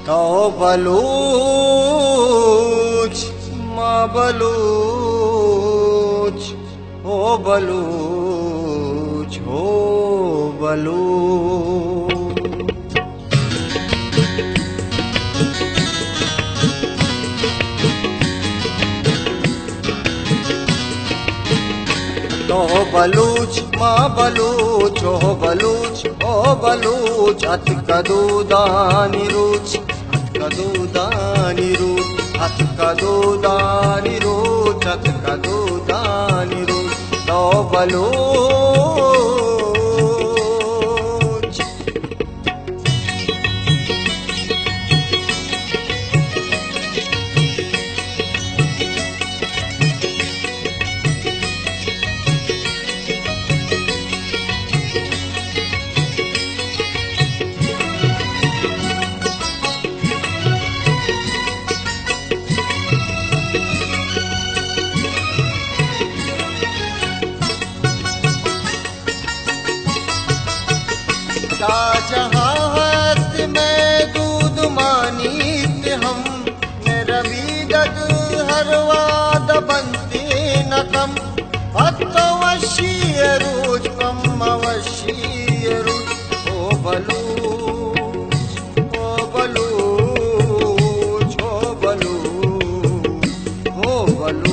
तो बलूच माँ बलूच ओ बलूच हो बलूच। तो बलूच माँ बलूच ओ बलूच अत कदूदानी रुच अत कदूदानी रुच अत कदूदानी रुच अत कदूदानी रुच। तो बलूच जहाँ हस्त में दूध मानीत हम रवि गद हरवाद बनते न कम अवश्य रुच कम अवश्य रुच ओ बलूच ओ बलूच ओ बलूच ओ बलूच।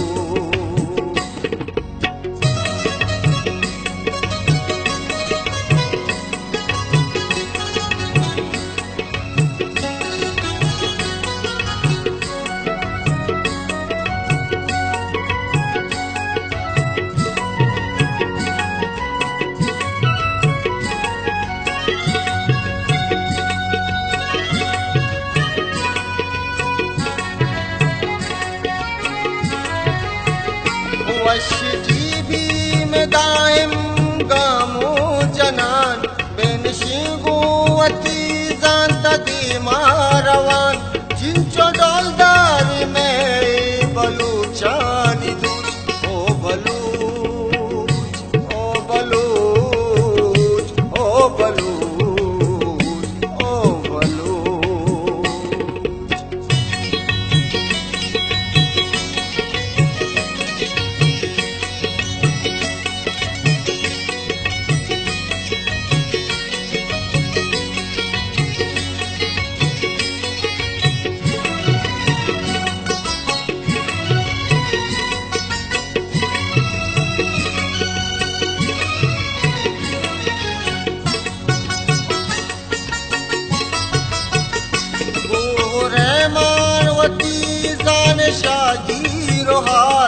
वश्य जीवी में दायम गामो जनान बेन शिगुवती जानता दीमारवान चिंचो डोलदार में बलूचानी दूच ओ बलूच ओ बलूच ओ बलूच ओ बलूच। शादी रोहा